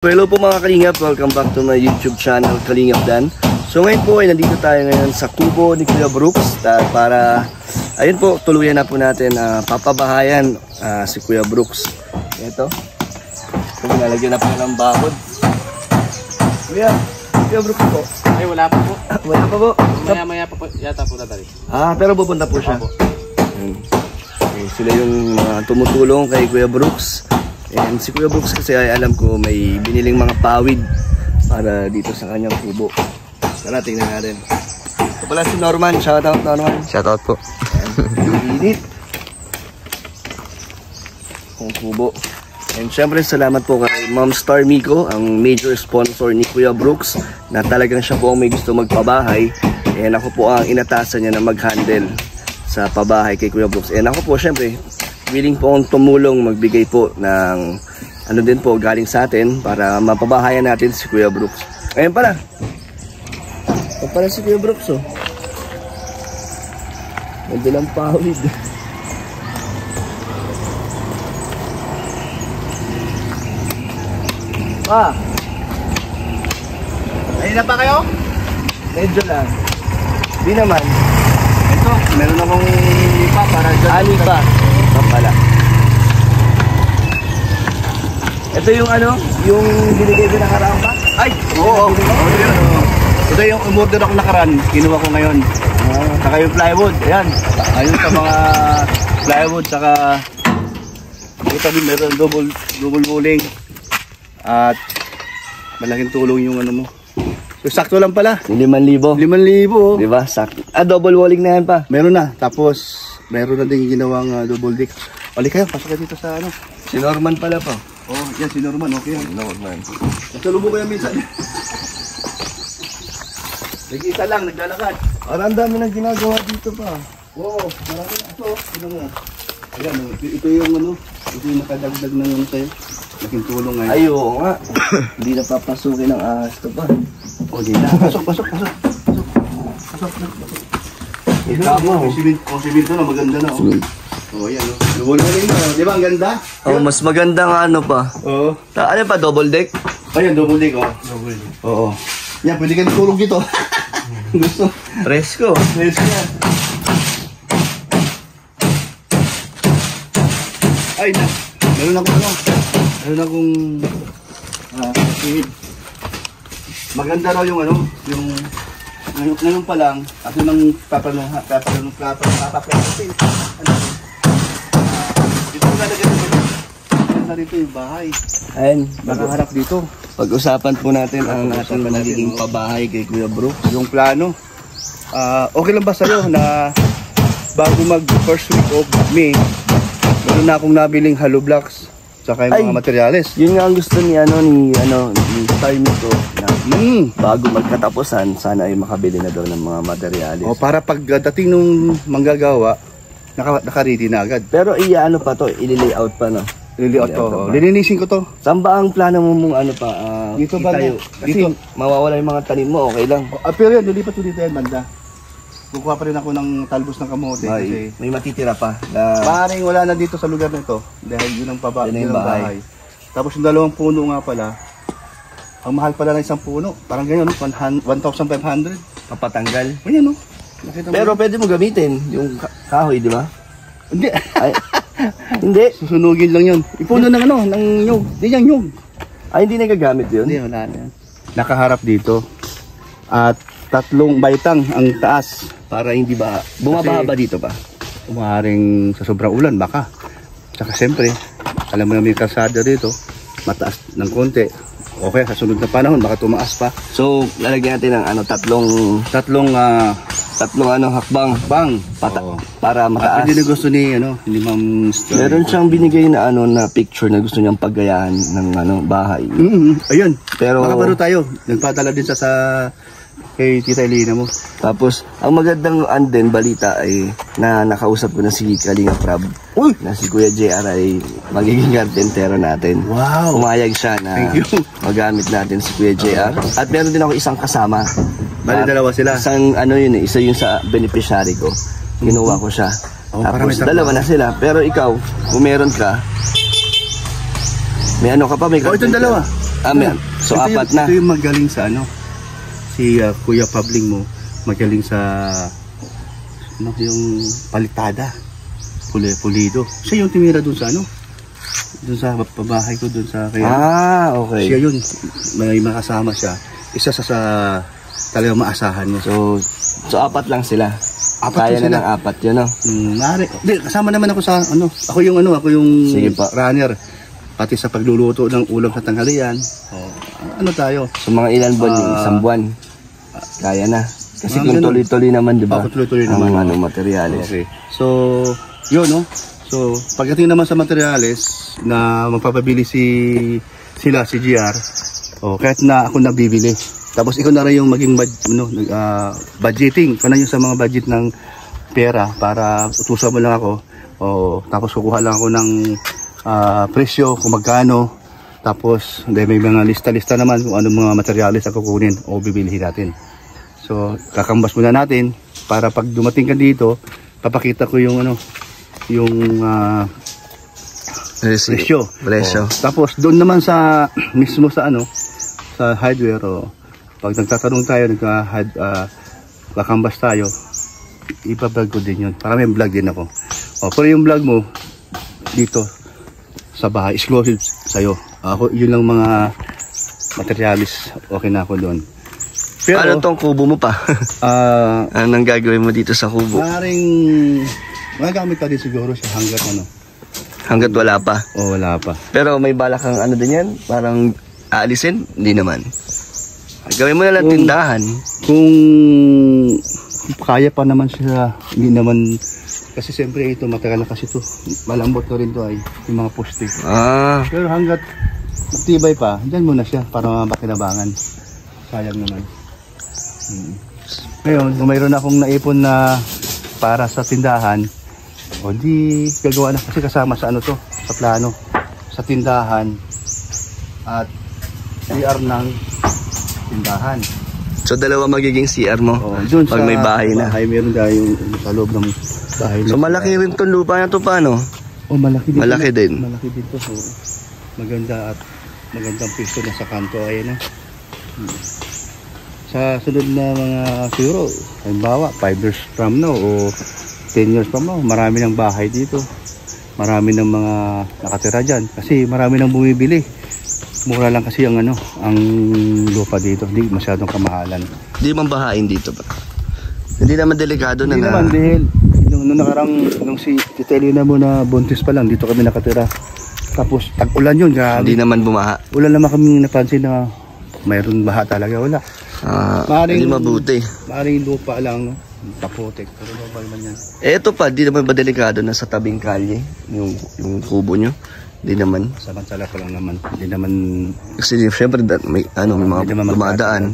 Hello po mga Kalingap, welcome back to my YouTube channel, Kalingap Dan. So ngayon po ay nandito tayo ngayon sa kubo ni Kuya Brooks para, ayun po, tuluyan na po natin papabahayan si Kuya Brooks. Ito, nalagyan na po ng bakod. Kuya Brooks po. Ay wala pa po. Wala pa po? Maya pa po, yata po dadali. Pero pupunta po siya. Okay, sila yung tumutulong kay Kuya Brooks. And si Kuya Brooks kasi ay alam ko may biniling mga pawid para dito sa kanyang kubo. Tara, tingnan natin. Ito pala si Norman. Shoutout Norman. Shoutout po. Init. Kung kubo. And syempre salamat po kay Ma'am Star Miko, ang major sponsor ni Kuya Brooks, na talagang siya po ang may gusto magpabahay. And ako po ang inatasan niya na mag-handle sa pabahay kay Kuya Brooks. And ako po syempre willing po akong tumulong, magbigay po ng ano din po galing sa atin para mapabahayan natin si Kuya Brooks. Ayun pala. Ayun pala si Kuya Brooks, oh. Nagdalang pawid. Ayun na pa kayo? Medyo lang. Di naman. Ito, meron akong lipa para dyan. Ani pa. Pala. Ito yung ano, yung binigay ko ng harang pa? Ay! Oo! Ito yung umorder ako nakaraan, kinuha ko ngayon. Saka yung plywood, ayan. Ayun sa mga plywood, saka ito din meron double rolling. At malaking tulong yung ano mo. So, sakto lang pala. 5,000. 5,000. Diba? Sakto. Double walling na yan pa. Meron na. Tapos, meron na din ginawang double deck. Balik kayo, pasok kayo dito sa ano. Si Norman pala po. Oh, yan si Norman, okay yan. Norman. Nagsalubo ko yan minsan. Nag-isa lang, naglalakad. Ang dami nang ginagawa dito pa. Oo, marami na. Ito, ito nga. Ayan, ito yung ano, ito yung nakadagdag ng ano sa'yo. Laking tulong ngayon. Ay, oo nga. Hindi na papasukin ng ahas to pa. O, di na. Pasok. Ito mo. Simento na, maganda na. Oh, yan. Double ring na. Di ba, ang ganda? Oh, mas maganda nga ano pa. Oo. Ano pa, double deck? Ayan, double deck, oh. Double deck. Oo. Yan, pwede ka tulong dito. Gusto. Presko. Presko yan. Ay, na. Meron akong maganda raw yung ano, yung ngayon pa lang, ako nang papaplasin. Dito ko lalagyan na rito yung bahay. Ayun, Nakaharap dito. pag-usapan po natin ang ating magiging pabahay kay Kuya Brooks. Yung plano. Okay lang ba sa'yo na bago mag first week of May, meron na akong nabiling hollow blocks saka yung mga materyales. Yun nga ang gusto ni Star Miko na bago magkatapusan, sana ay makabili na daw ng mga materyales. O para pagdating nung manggagawa, naka-ready na agad. Pero ano pa to, i-layout pa no? Liliot to. Lilinisin ko to. Saan ba ang plano mo mong ano pa? Dito ba itayo? Kasi dito mawawala yung mga tanim mo, okay lang. pero yan, lilipat ko dito yan banda. Kukuha pa rin ako ng talbos ng kamote kasi May matitira pa na maaaring wala na dito sa lugar na ito dahil yun ang Yun ang bahay. Tapos yung dalawang puno nga pala, ang mahal pala ng isang puno. Parang ganyan, no? 1,500. papatanggal. Ayan, no? Nakita mo Pero yun? pwede mo gamitin yung kahoy, di ba? Hindi. Ay, hindi. Susunugin lang yun. Ipuno ng ano, ng nyug. Hindi yan nyug. Ay, hindi nagagamit yun? Hindi, wala na yan. Nakaharap dito. At 3 baitang ang taas. Para hindi ba, bumabaha ba dito pa? Umaring sa sobrang ulan, baka. Tsaka siyempre, alam mo na may kalsada dito, mataas ng konti. Okay, sa sunod na panahon, baka tumaas pa. So, lalagyan natin ng tatlong hakbang Oo. para At mataas. hindi na gusto ni Ma'am Star. Meron siyang binigay na na picture na gusto niyang paggayahan ng bahay. Ayun, Pero makaparo tayo. Nagpadala din sa kay Tita Elena mo. tapos ang magandang balita ay na nakausap ko na si Kalinga Prab. Uy! Na si Kuya JR ay magiging carpentero natin. Wow! Umayag siya na Thank you. magamit natin si Kuya JR. At meron din ako isang kasama. Bali, dalawa sila. Isang isa yun sa beneficiary ko. Kinuha ko siya. Oh, para may Tapos dalawa na sila. Pero ikaw, kung meron ka, may ano ka pa, may Oh, itong dalawa. So apat na. Ito yung magaling sa ano. Si Kuya Pabling mo, magaling sa ano yung palitada. Pulido. Siya yung tumira dun sa ano. Dun sa pabahay ko dun sa kaya. Okay. Siya yun. May makasama siya. Isa sa talagang maasahan mo. So apat lang sila. Kaya na ng apat yun, no? Hindi, kasama naman ako sa ano. Ako yung Sige pa. runner. Pati sa pagluluto ng ulam sa tanghalian. Ano tayo? So mga ilan buwan, isang buwan. Kaya na. Kasi kung tuloy-tuloy naman, di ba? Tuloy-tuloy naman. Ang materyales. Okay. So, yun, no? So, pagdating naman sa materyales na magpapabili si GR, kahit na ako nabibili. Tapos ikaw na rin yung maging budgeting. Ikaw na yung sa mga budget ng pera para utusan mo lang ako. Tapos kukuha lang ako ng presyo kung magkano. Tapos may mga lista-lista naman kung anong mga materyales ang kukunin o bibilihin natin. So, kakambas muna natin para pag dumating ka dito, papakita ko yung presyo. Tapos doon naman sa mismo sa sa hardware pag nagtatanong tayo, kakambas tayo, ipa-vlog ko din yun. Para may vlog din ako. Pero yung vlog mo dito sa bahay, exclusive sa'yo. Yun lang mga materialis, okay na ako doon. Pero, ano tong kubo mo pa? Anong gagawin mo dito sa kubo? Magagamit ka din siguro siya hanggat wala pa? Wala pa. Pero may balak kang ano din yan? Parang aalisin? Hindi naman. Gawin mo na lang tindahan. Kung kaya pa naman siya, hindi naman, kasi siyempre ito matagal na kasi ito, malambot na rin ito ay yung mga poste. Pero hanggat matibay pa, dyan muna siya para makinabangan. Sayang naman. Ngayon, kung mayroon akong naipon na para sa tindahan, di gagawa na kasi kasama sa sa plano, sa tindahan at CR ng tindahan. So dalawa magiging CR mo pag may bahay na. Meron tayong sa loob ng bahay. So malaki rin itong lupa na ito paano? Malaki din. Malaki din. Malaki din to. So, maganda at magandang pwesto na sa kanto. Ayan sa sunod na mga siguro, halimbawa 5 years from now o 10 years from now, marami ng bahay dito. Marami ng mga nakatira dyan. Kasi marami ng bumibili. Mura lang kasi ang lupa dito. Hindi masyadong kamahalan. Hindi man bahain dito ba? Hindi naman delikado na. Hindi naman dahil nung nakarang si Titelio na mo na buntis pa lang dito kami nakatira. Tapos tag-ulan yun. Hindi naman bumaha. Ulan naman kami napansin na mayroon baha talaga. Wala. Hindi mabuti. Maring lupa lang. Tapotek. Pero normal man yan. Ito pa, di naman ba delikado na sa tabing kalye? Yung kubo nyo? Hindi naman. Samantala pa lang naman. Hindi naman. Kasi syempre may mga dumadaan.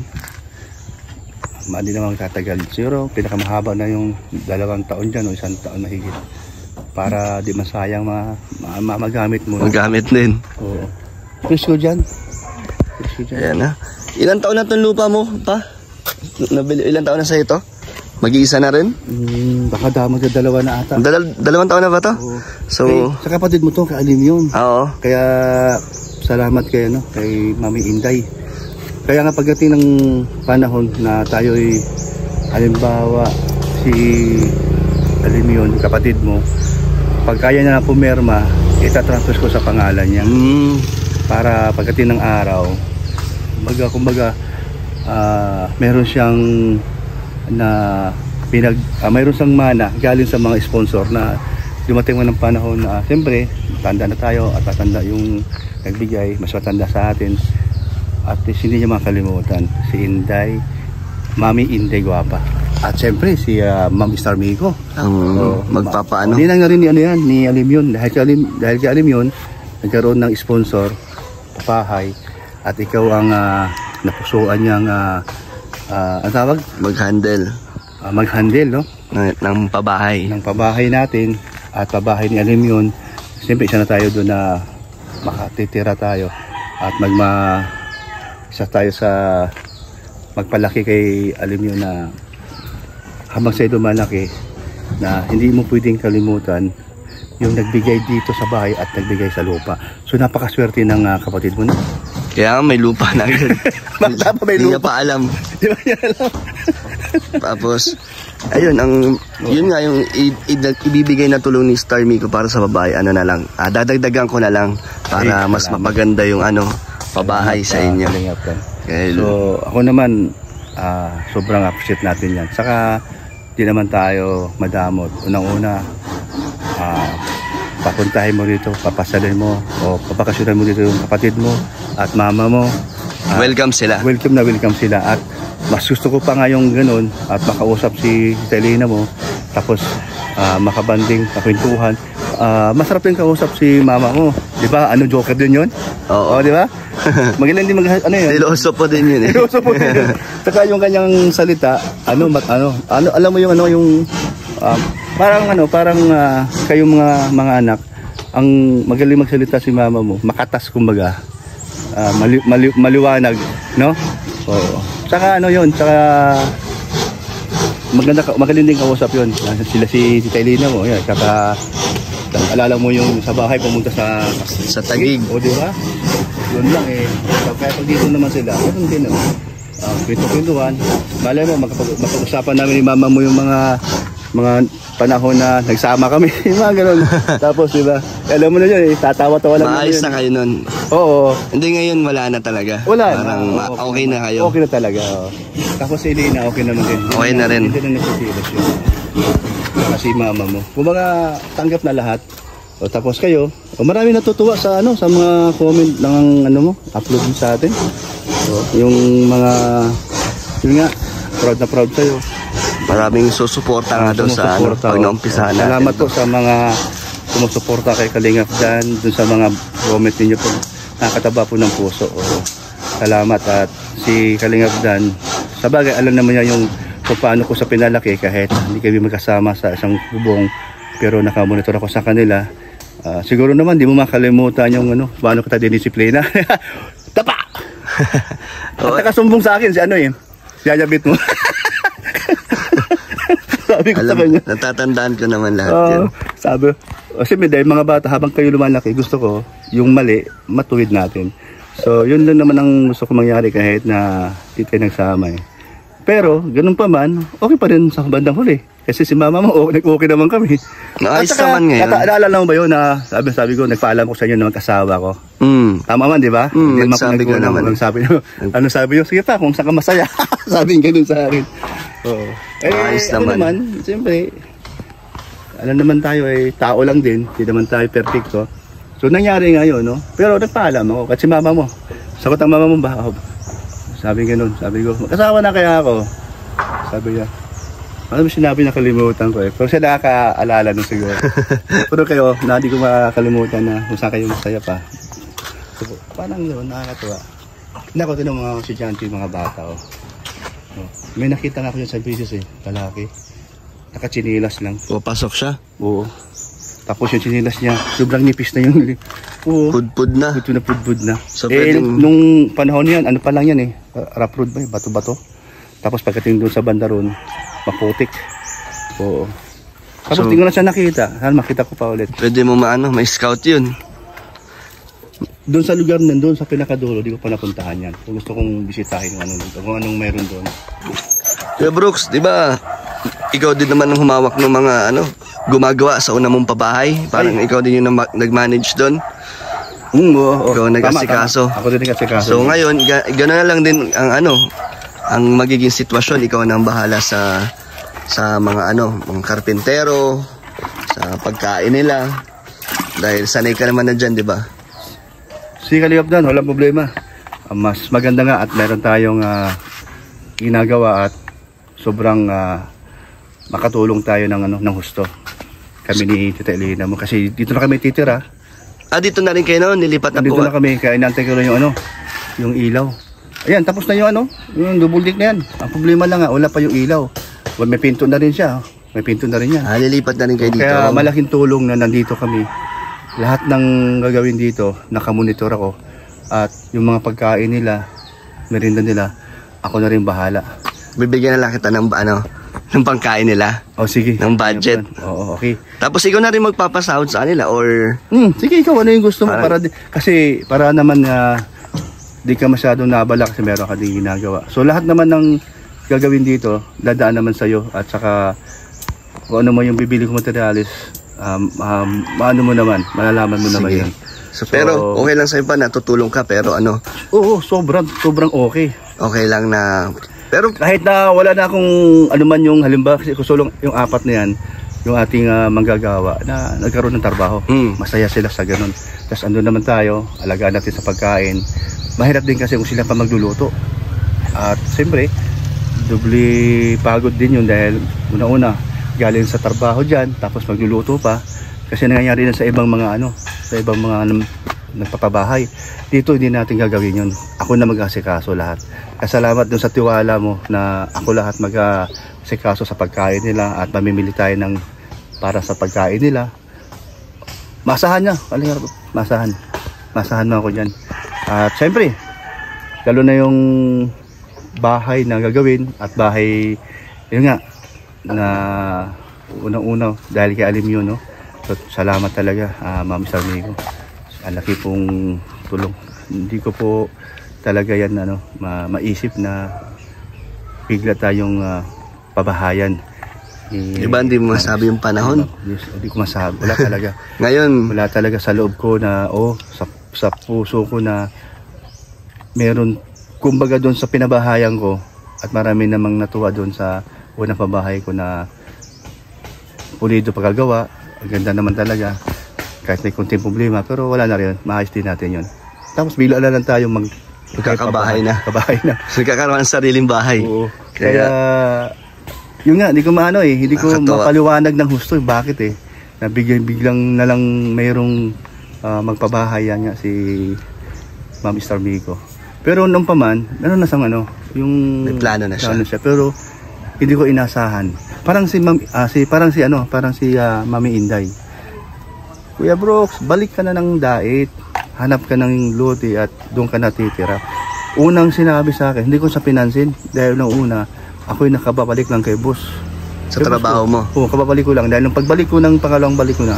Hindi naman tatagal. Siguro pinakamahaba na yung 2 taon dyan o 1 taon na higit. Para di masayang magamit mo. Magamit din. Oo. Presko dyan. Ayan na. Ilan taon na itong lupa mo pa? Ilan taon na sa ito? Mag-iisa na rin? Baka magka 2 na ata. 2 taon na ba ito? Oo. So, sa kapatid mo to, kaalim yun. Oo. Kaya salamat kay Mami Inday. Kaya nga pagdating ng panahon na tayo'y halimbawa si alim yun, kapatid mo, pag kaya na pumerma, itatransfer ko sa pangalan niya. Para pagdating ng araw, kumbaga meron siyang mayroon siyang mana galing sa mga sponsor na dumating mo ng panahon na siyempre tanda na tayo at tatanda yung nagbigay, mas matanda sa atin at hindi niya makalimutan si Inday, Mami Inday Guapa at siyempre si Ma'am Star Miko magpapaano hindi lang na rin ni Alim yun dahil kay Alim yun nagkaroon ng sponsor pahay at ikaw ang napusuan niyang ang tawag? Mag-handle, no? Ng pabahay natin at pabahay ni Alim yun. Siyempre isa na tayo doon na makatitira tayo at isa tayo sa magpalaki kay Alim yun na habang sa'yo malaki na hindi mo pwedeng kalimutan yung nagbigay dito sa bahay at nagbigay sa lupa. So napakaswerte ng kapatid mo na. Kaya may lupa na agad. Bata pa may Hindi niya lupa. pa alam. Di ba niya alam? Tapos, ayun, yun nga yung ibibigay na tulong ni Star Miko para sa babae, ano na lang, dadagdagan ko na lang para mas mapaganda yung pabahay sa inyo. So, ako naman, sobrang appreciate natin yan. Saka, di naman tayo madamot. Unang-una, papuntahin mo dito, papasalin mo, o papakasyalan mo dito yung kapatid mo at mama mo. Welcome sila. Welcome na welcome sila. At mas gusto ko pa nga yung ganun at makausap si Telina mo, tapos makabanding, kakwentuhan. Masarap yung kausap si mama mo. Di ba? Joker din yun? Oo. Di ba? Magaling din yun? Siloso po din yun eh. Siloso po din yun. Saka yung kanyang salita, alam mo yung parang kayong mga anak, ang magaling magsalita si mama mo, makatas kumbaga, maliwanag, no? Oo. Saka saka magaling din kausap yun. Sila si Taylina mo, yan. Saka alala mo yung sa bahay pumunta sa Taguig. O di ba? Yun lang eh. Kaya pag dito naman sila, ganun din kwento-kwentuhan. Malay mo, makapag-usapan namin ni mama mo yung mga panahon na nagsama kami, mga ganun. Tapos, di ba? Alam mo na yun, tatawa-tawa lang. Maayos na kayo nun. Oo. Hindi, ngayon wala na talaga. Wala Parang na. okay na kayo. Okay na talaga. Tapos si Elena, okay naman din. Okay na rin. Hindi na nagsisilos yun. Kasi mama mo. Kumbaga, tanggap na lahat. Tapos kayo, marami natutuwa sa mga comment ng upload mo sa atin. Yung mga, yun nga, proud na proud sa'yo. Maraming susuporta nga doon sa pag naumpisahan natin. Salamat po sa mga sumusuporta kay Kalingap Dan, dun sa mga comment ninyo po. Nakakataba po ng puso. Salamat. At si Kalingap Dan, sa bagay, alam naman niya yung kung paano ko sa pinalaki kahit hindi kami magkasama sa isang bubong, pero nakamonitor ako sa kanila. Siguro naman, di mo makalimutan yung paano kita dinisiplina. Tapa! At nakasumbong sa akin si si Ayabit mo. Sabi ko sa kanya. Natatandaan ko naman lahat yun. Sabi, kasi dahil mga bata, habang kayo lumalaki, gusto ko yung mali, matuwid natin. So, yun lang naman ang gusto ko mangyari kahit na di tayo nagsama eh. Pero, ganun pa man, okay pa rin sa bandang huli. Kasi si mama mo, okay naman kami. Naayos naman ngayon. Naalala mo ba yun na sabi ko, nagpaalam ko sa inyo na magkasawa ko? Tama man, di ba? Nagsabi ko naman. Ano sabi nyo? Sige pa, kung saan ka masaya. Sabi nga ganun sa akin. Oo. Ayos naman. Siyempre, alam naman tayo tao lang din. Hindi naman tayo perfecto. So, nangyari nga yun, no? Pero nagpaalam ako. Kasi mama mo, sagot ang mama mo ba? Sabi ganun. Sabi ko, magkasawa na kaya ako. Sabi niya, ano mo sinabi, nakalimutan ko eh. Pero siya nakakaalala nun siguro. Pero kayo, hindi ko makakalimutan na kung saan kayo masaya pa. So, parang yun, nakakatuwa. Nako, tinong mga estudyante, mga bata. May nakita nga ako yun sa business lalaki. Nakachinilas lang. Pasok siya? Oo. Tapos yung chinilas niya, sobrang nipis na yun. Oo. Pudpud na. Pudpud na. So, pwedeng... nung panahon yan, ano pa lang yan rough road ba bato-bato. Tapos pagdating doon sa banda ron, maputik. Oo. Tapos di ko na siya nakita. Makita ko pa ulit. Pwede mo may scout yun. Doon sa lugar doon sa pinakadulo, di ko pa napuntahan yan. Kung gusto kong bisitahin kung anong meron doon. Kuya Brooks, di ba ikaw din naman ang humawak ng mga gumagawa sa una mong pabahay? Parang ikaw din yung nag-manage doon? Ikaw nag-asikaso. Ako din nag-asikaso. So ngayon, gano'n na lang din ang magiging sitwasyon. Ikaw na ang bahala sa mga mga karpintero, sa pagkain nila. Dahil sanay ka naman na dyan, di ba? Si Kalingap Dan, walang problema. Mas maganda nga at meron tayong ginagawa at sobrang makatulong tayo ng husto. Kami ni Tita Elena mo. Kasi dito na kami titira. Dito na rin kayo nilipat na po. Dito na kami, kaya inantay ko rin yung ilaw. Ayan, tapos na yung double deck na yan. Ang problema lang wala pa yung ilaw. May pinto na rin siya. May pinto na rin yan. Lilipat na rin kayo dito. Kaya malaking tulong na nandito kami. Lahat ng gagawin dito, nakamonitor ako. At yung mga pagkain nila, merienda nila, ako na rin bahala. Bibigyan na lang kita ng pangkain nila. Sige. Ng budget. Oo, okay. Tapos ikaw na rin magpapasahod sa kanila or... Sige, ikaw ano yung gusto mo? Kasi para naman di ka masyadong nabala kasi meron ka din ginagawa. So lahat naman ng gagawin dito, dadaan naman sa'yo at saka kung ano mo yung bibili kong materialis, maano mo naman, malalaman mo naman yun. So, pero okay lang sa'yo pa, natutulong ka, pero ano? Oo, sobrang okay. Okay lang na, pero kahit na wala na akong ano man yung halimbawa, kasi kusulong yung 4 na yan, yung ating manggagawa na nagkaroon ng trabaho. Masaya sila sa ganun. Tapos ando naman tayo, alagaan natin sa pagkain. Mahirap din kasi kung sila pa magluluto. At siyempre, doble pagod din yun dahil una-una galing sa trabaho dyan, tapos magluluto pa. Kasi nangyayari na sa ibang mga sa ibang mga nagpapabahay. Dito hindi natin gagawin yun. Ako na mag-asikaso lahat. Kasalamat dun sa tiwala mo na ako lahat mag-asikaso sa pagkain nila at mamimili tayo ng para sa pagkain nila. Masahan niya. Masahan mo ako dyan. At syempre, lalo na yung bahay na gagawin at bahay, yun nga, na unang-una dahil kay Alim yun, no? So, salamat talaga, Ma'am Sarmigo. Ang laki pong tulong. Hindi ko po talaga yan maisip na bigla tayong pabahayan. Diba hindi mo masabi yung panahon? Hindi ko masabi. Wala talaga. Ngayon, wala talaga sa loob ko na, sa puso ko na meron, kumbaga doon sa pinabahayan ko at marami namang natuwa doon sa unang pabahay ko na pulido pagkagawa. Ang ganda naman talaga. Kahit may kunting problema, pero wala na rin. Maayos din natin yun. Tapos bila na lang tayo magkakabahay na. Kabahay na. So, kakaroon ng sariling bahay. Oo. Kaya yun nga, hindi ko hindi ko mapaliwanag ng husto. Bakit na biglang na lang mayroong magpabahay yan nga si Ma'am Sarmigo. Pero nung paman, na sa yung may plano na siya. Pero hindi ko inasahan. Parang si Mami Inday. Kuya Brooks, balik ka na ng dait. Hanap ka ng lote at doon ka natitira. Unang sinabi sa akin, hindi ko sa pinansin dahil nung una, ako'y nakababalik lang kay boss. Sa trabaho mo? Oo, kababalik ko lang. Dahil nung pagbalik ko ng pangalawang balik ko na,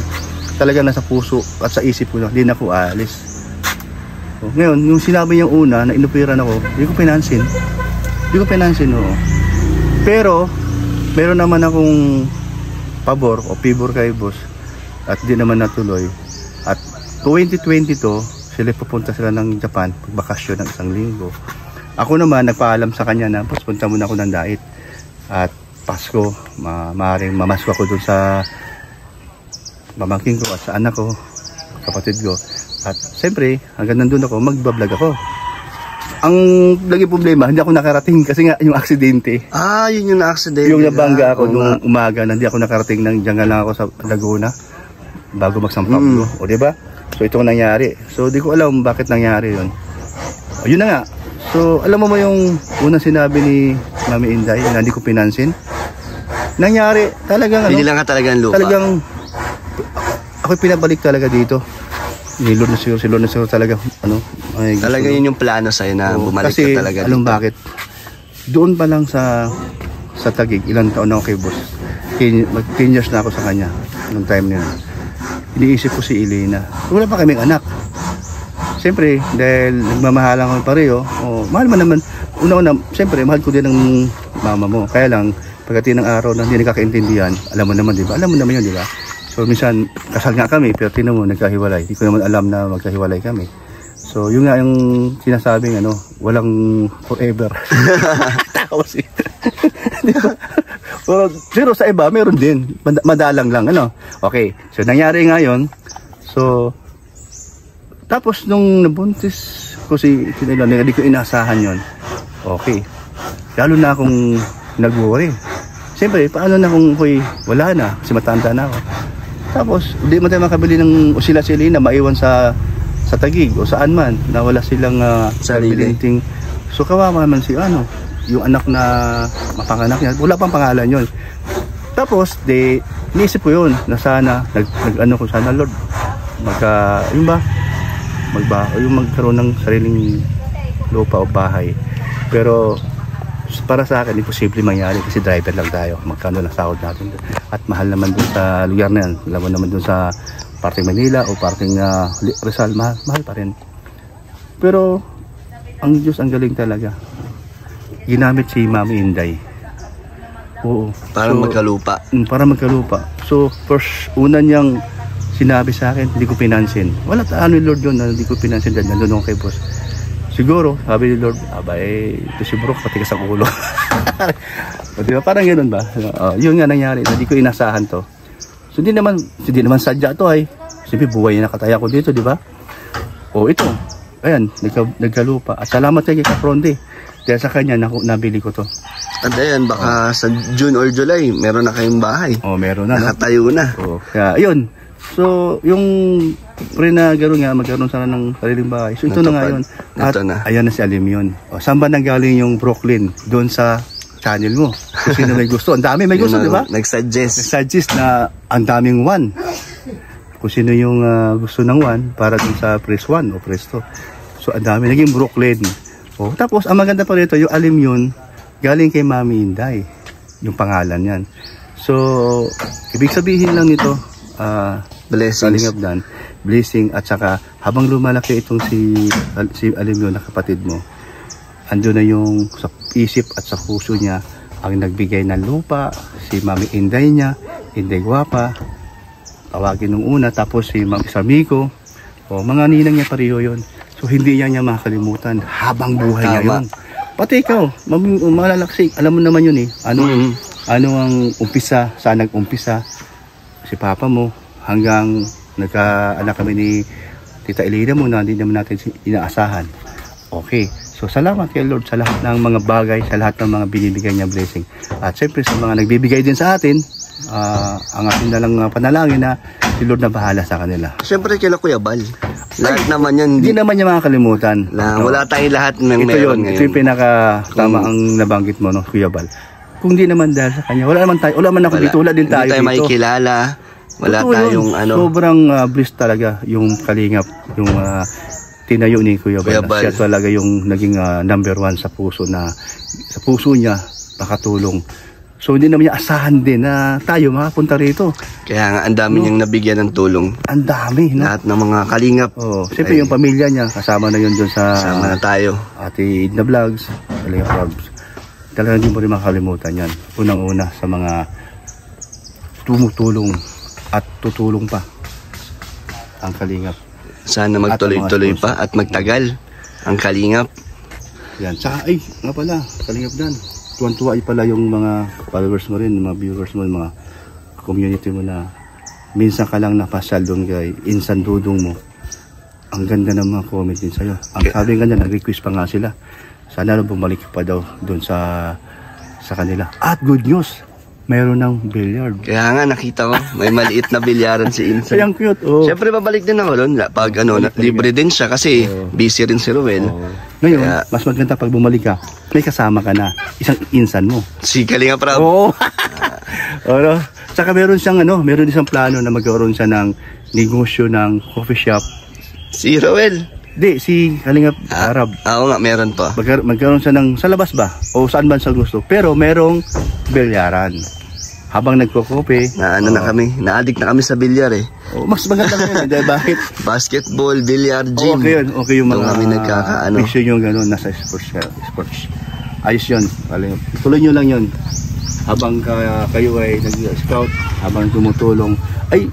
talaga nasa puso at sa isip ko na, hindi na ako aalis. So, ngayon, yung sinabi niyang una na inupiran ako, hindi ko pinansin. Oo. Pero, meron naman akong pabor o pibor kay boss at di naman natuloy. At 2022, sila pupunta sila ng Japan, pagbakasyon ng 1 linggo. Ako naman, nagpaalam sa kanya na, boss, punta muna ako ng dait. At Pasko, maaaring mamasko ako dun sa mamangking ko at sa anak ko, kapatid ko. At siyempre, hanggang nandun ako, magbablog ako. Ang lagi problema, hindi ako nakarating kasi nga yung aksidente. Yun yung aksidente. Yung nabangga ako nung umaga, hindi ako nakarating, diyan lang ako sa Laguna bago magsampag ko. O diba? So ito ang nangyari. So di ko alam bakit nangyari yun. Yun na nga. So alam mo yung unang sinabi ni Mami Inday na hindi ko pinansin? Nangyari talagang hindi lang ka talagang lupa. Talagang ako'y pinabalik talaga dito. Si Lord na siguro talaga talaga yun yung plano sa'yo na bumalik kasi, ka talaga alam bakit? Doon pa lang sa Taguig, ilang taon na ako kay boss. 10 years na ako sa kanya nung time na yun. Iniisip ko si Elena. Wala pa kaming anak. Siyempre, dahil nagmamahalan kami pareho, mahal man naman. Una-una, siyempre, mahal ko din ng mama mo. Kaya lang, pagdating ng araw na hindi nakakaintindihan, alam mo naman, di ba? Alam mo naman yun, di ba? So, minsan, kasal nga kami, pero tinan mo, nagkahiwalay. Hindi ko naman alam na magkahiwalay kami. So, yun nga yung sinasabing, walang forever. Tawa siya. Pero sa iba, meron din. Madalang lang, Okay, so nangyari ngayon. So, tapos nung nabuntis ko si Elena, hindi ko inasahan yon. Okay. Lalo na akong nag-worry. Siyempre, paano na kung wala na, kasi matanda na ako. Tapos, hindi mo tayo makabili ng usila si Elena, maiwan sa Taguig o saan man, na wala silang bilinting. So, kawawa naman si yung anak na mapanganak niya, wala pang pangalan yon. Tapos, niisip ko yun, na sana, ko sana, Lord, magkaroon ng sariling lupa o bahay. Pero, para sa akin, imposible mangyari kasi driver lang tayo. Magkano lang sahod natin. At mahal naman dun sa lugar na yan. Alam mo naman dun sa parting Manila o parting Rizal, mahal pa rin. Pero, ang Diyos ang galing talaga. Ginamit si Mami Inday. Oo. Para magkalupa. Para magkalupa. So, first, una niyang sinabi sa akin, hindi ko pinansin. Wala ano ni Lord yun na hindi ko pinansin dahil nandun ako kay boss. Siguro, sabi ni Lord, ito si Brooke, pati ka sa ulo. O, diba? Parang ganoon ba? Yun nga nangyari, hindi ko inasahan to. So, hindi naman sadya to ay. Siyempre, buhay na nakataya ko dito, di ba? O, ito. Ayan, nagkalupa. At salamat kay Kapronde. Dahil sa kanya, nabili ko to. At ayan, baka sa June or July, meron na kayong bahay. O, meron na. Nakatayo na. O, kaya, ayun. So, yung pre na gano'n nga, magkaroon sana ng sariling bahay. So, ito na nga yun. At ayan na si Alim yun. O, saan ba nanggaling yung Brooklyn? Doon sa channel mo. Kung sino may gusto. Ang dami may gusto, di ba? Nag-suggest na ang daming 1. Kung sino yung gusto ng 1 para dun sa press 1 o press 2. So, ang dami. Naging Brooklyn. O, tapos, ang maganda pa rito, yung Alim yun, galing kay Mami Inday. Yung pangalan yan. So, ibig sabihin lang nito, blessings. Blessing at saka habang lumalaki itong si Alim yun na kapatid mo, ando na yung sa isip at sa puso niya ang nagbigay ng lupa, si Mami Inday niya, Inday Guapa, tawagin nung una, tapos si Mami Samiko, o mga ninang niya pareho yun. So hindi niya makalimutan habang buhay niya yun. Pati ikaw, malalaksik, alam mo naman yun eh. Ano ang umpisa, saan nag-umpisa si Papa mo hanggang nagka-anak kami ni Tita Elena mo na hindi naman natin inaasahan. Okay, so salamat kay Lord sa lahat ng mga bagay, sa lahat ng mga binibigay niya blessing. At siyempre sa mga nagbibigay din sa atin, ang ating nalang panalangin na si Lord na bahala sa kanila. Siyempre kila Kuya Bal. Lahat naman yan. Hindi naman niya makakalimutan. Wala tayong lahat ng meron ngayon. Ito yung pinaka-tama ang nabanggit mo, no, Kuya Bal. Kung di naman dahil sa kanya, wala naman ako dito, wala din tayo dito. Hindi tayo makikilala. Wala tayong sobrang bliss talaga yung kalingap, yung tinayo ni Kuya Bal. Siya talaga yung naging number 1 sa puso niya, makatulong. So hindi naman niya asahan din na tayo makapunta rito. Kaya nga ang dami niyang nabigyan ng tulong. Ang dami, no? Lahat ng mga kalingap. Siyempre yung pamilya niya, kasama na yun doon sa... Kasama na tayo. Ate Edna Vlogs, Kalingap Vlogs. Talagang hindi mo rin makalimutan yan. Unang-una sa mga tumutulong at tutulong pa ang kalingap. Sana magtuloy-tuloy pa at magtagal ang kalingap. Yan. Tsaka ay, nga pala, kalingap dan. Tuwan-tuwa ay pala yung mga followers mo rin, mga viewers mo, mga community mo na minsan ka lang napasyal doon kay Insan Dudong mo. Ang ganda ng mga comment din sa'yo. Ang sabi nga niya, nag-request pa nga sila. Sana bumalik pa daw doon sa kanila. At good news, mayroon ng billiard. Kaya nga nakita ko, may maliit na bilyaran si Insan. Kayang cute, oh. Siyempre babalik din ako doon. Pag libre din siya kasi busy rin si Ruel. Ngayon, mas maganda pag bumalik ka, may kasama ka na, isang Insan mo. Si Kalingap Rob. Oo. Saka meron isang plano na magkaroon siya ng negosyo ng coffee shop. Si Ruel. Di, si Kalingap Arab. Oo nga, meron pa. Magkaroon siya ng sa labas ba? O saan ba sa gusto? Pero merong bilyaran. Habang nagko-kope. Na kami, na-addict na kami sa bilyar eh. Mas maganda ngayon, dahil bakit? Basketball, bilyar, gym. Okay yun, okay yung mga kami nagkakaano. Mission yung gano'n, nasa sports. Ayos yun. Tuloy nyo lang yun. Habang kayo ay nag-scout, habang tumutulong, ay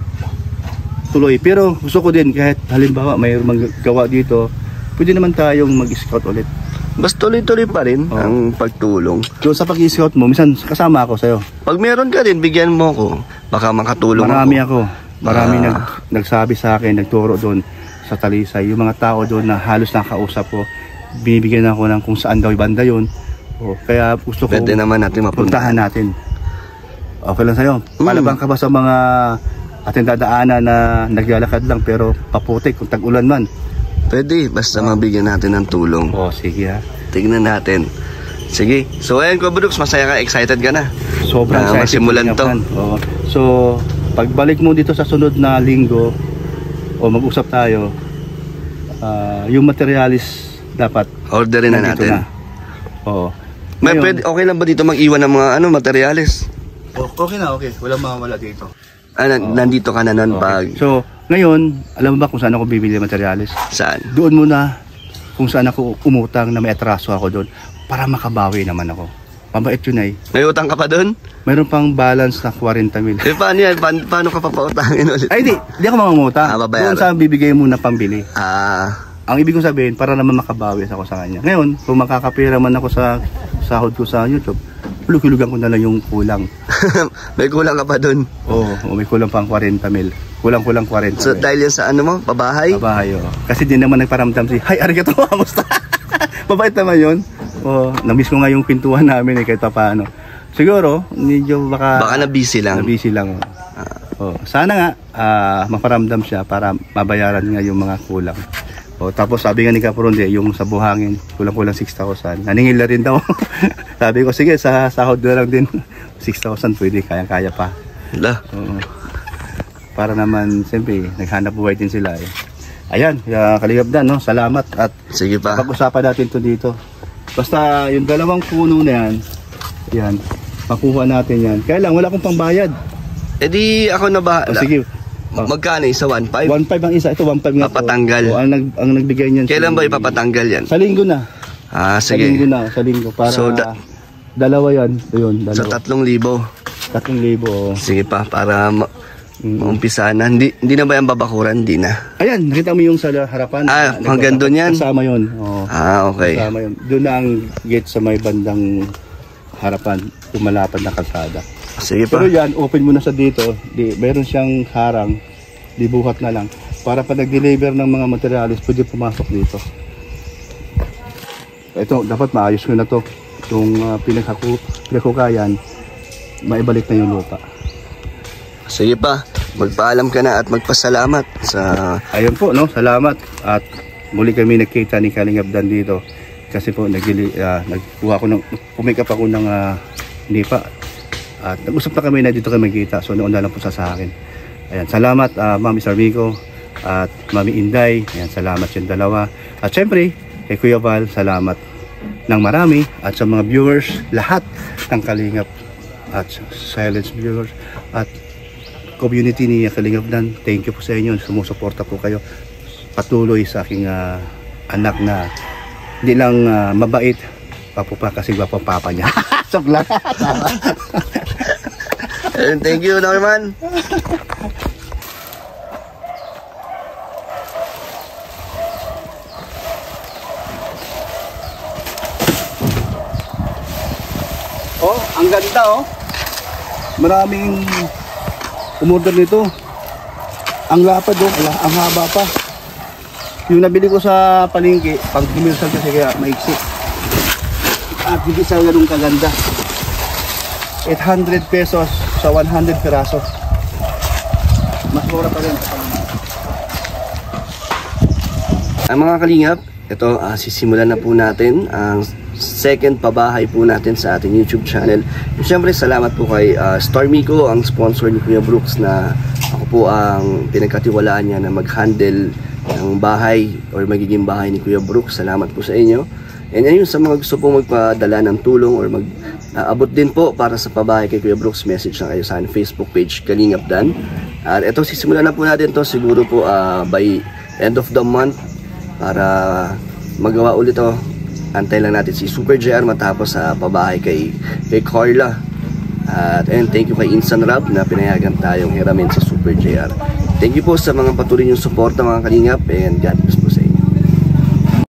tuloy. Pero gusto ko din, kahit halimbawa may magawa dito, pwede naman tayong mag-scout ulit. Mas tuloy-tuloy pa rin ang pagtulong. So sa pag-scout mo, minsan kasama ako sa'yo. Pag meron ka din, bigyan mo ko. Baka makatulong ako. Marami nagsabi sa akin, nagturo doon sa Talisay. Yung mga tao doon na halos nakausap ko, binibigyan ako ng kung saan daw banda yun. Kaya gusto ko pwede naman natin mapuntahan natin. Okay lang sa'yo. Palabang ka ba sa mga ating dadaanan na naglalakad lang pero paputik kung tag-ulan man? Pwede, basta mabigyan natin ng tulong. Sige ha. Tignan natin. Sige. So ayan ko Brooks, masaya ka, excited ka na. Sobrang excited. Masimulan to. So, pagbalik mo dito sa sunod na linggo mag-usap tayo, yung materialis dapat orderin na natin. May pwede, okay lang ba dito mag-iwan ng mga materialis? Okay na, okay. Walang mawala dito. Nandito ka na nun pag... So, ngayon, alam mo ba kung saan ako bibili ng materialis? Saan? Doon muna kung saan ako umutang na may atraso ako doon para makabawi naman ako. Mabait yun ay. May utang ka pa doon? Mayroon pang balance na 40,000. Eh, paano yan? Paano ka papautangin ulit? Ay, di ako mangungutang. Babayaran. Doon sa bibigay mo na pambili. Ah, Ang ibig kong sabihin, para naman makabawi ako sa kanya. Ngayon, kung makakapira man ako sa sahod ko sa YouTube, hulug-hulugan ko na lang yung kulang. may kulang ka pa doon. Oo, may kulang pang 40,000. Kulang-kulang 40,000. So, dahil yan sa ano mo, pabahay? Babahay, oo. Kasi di naman nagparamdam si, "Hi, arigato, kamusta?" Mabait naman yun. Na-miss ko nga yung pintuan namin kahit pa paano. Siguro, medyo Baka na-busy lang. Na-busy lang. Sana nga, maparamdam siya para mabayaran nga yung mga kulang. Tapos sabi nga ni Kaporonde, yung sa buhangin, kulang-kulang 6,000. Naningil na rin daw. Sabi ko, sige, sa sahod na lang din. 6,000 pwede, kaya-kaya pa. Hala. Para naman, siyempre, naghanap buhay din sila eh. Ayan, Kalingap Dan, no? Salamat at Sige pa. pag-usapan natin to dito. Basta yung dalawang puno na yan, makuha natin yan. Kaya lang, wala akong pangbayad. Eh di ako na ba? Sige. Magkano isa? 1.5? 1.5 ang isa. Ito 1.5 nga. Papatanggal. Ang nagbigay niyan. Kailan ba ipapatanggal yan? Sa linggo na. Sige. Sa linggo na. Sa linggo. Para So, dalawa yan. Yun, dalawa. So 3,000. 3,000. Sige pa, para maumpisa na. Hindi na ba yung babakuran? Hindi na. Ayan, nakita mo yung sa harapan. Hanggang doon yan? Kasama yun. Okay. Kasama yun. Doon na ang gate sa may bandang harapan. Pumalapad na kalsada. Sige pa. Pero yan, open mo na sa dito. Mayroon siyang harang. Dibuhat na lang. Para pag nag-deliver ng mga materialis, pwede pumasok dito. Ito, dapat maayos ko na to. Yung pinaghukayan, maibalik na yung lupa. Sige pa. Magpaalam ka na at magpasalamat sa... Ayun po, no? Salamat. At muli kami nagkita ni Kalingap Dan dito. Kasi po, nagkuha ko ng... Pumikap ako ng nipa. At nag-usap na kami na dito kami magkita. So noon na lang po sa akin. Ayan, salamat Mami Sarmico at Mami Inday. Ayan, salamat yung dalawa. At syempre, kay Kuya Val, salamat ng marami. At sa mga viewers, lahat ng Kalingap at silence viewers at community ni Kalingap Dan. Thank you po sa inyo. Sumusuporta po kayo patuloy sa aking anak na hindi lang mabait, papo pa kasi gwapong papa niya. Sabla. And thank you, Norman. Ang ganda Maraming umorder nito. Ang lapad ang haba pa. Yung nabili ko sa palengke, pag kumirsal kasi kaya maiksi. At hindi sa ganun kaganda. 800 pesos sa 100 peraso. Mas mura pa rin. Ang mga Kalingap, ito sisimulan na po natin ang second pabahay po natin sa ating YouTube channel. Siyempre, salamat po kay Star Mico, ang sponsor ni Kuya Brooks, na ako po ang pinagkatiwalaan niya na mag-handle ng bahay or magiging bahay ni Kuya Brooks. Salamat po sa inyo. And ayun, sa mga gusto pong magpadala ng tulong or mag-abot din po para sa pabahay kay Kuya Brooks, message na kayo sa Facebook page Kalingap Dan. At ito, sisimulan na po natin to siguro po by end of the month para magawa ulit to. Antay lang natin si Super JR matapos sa pabahay kay Carla. At ayun, thank you kay Insan Rab na pinayagan tayong hiramin si Super JR. Thank you po sa mga patuloy niyong suporta mga Kalingap, and God bless po sa inyo.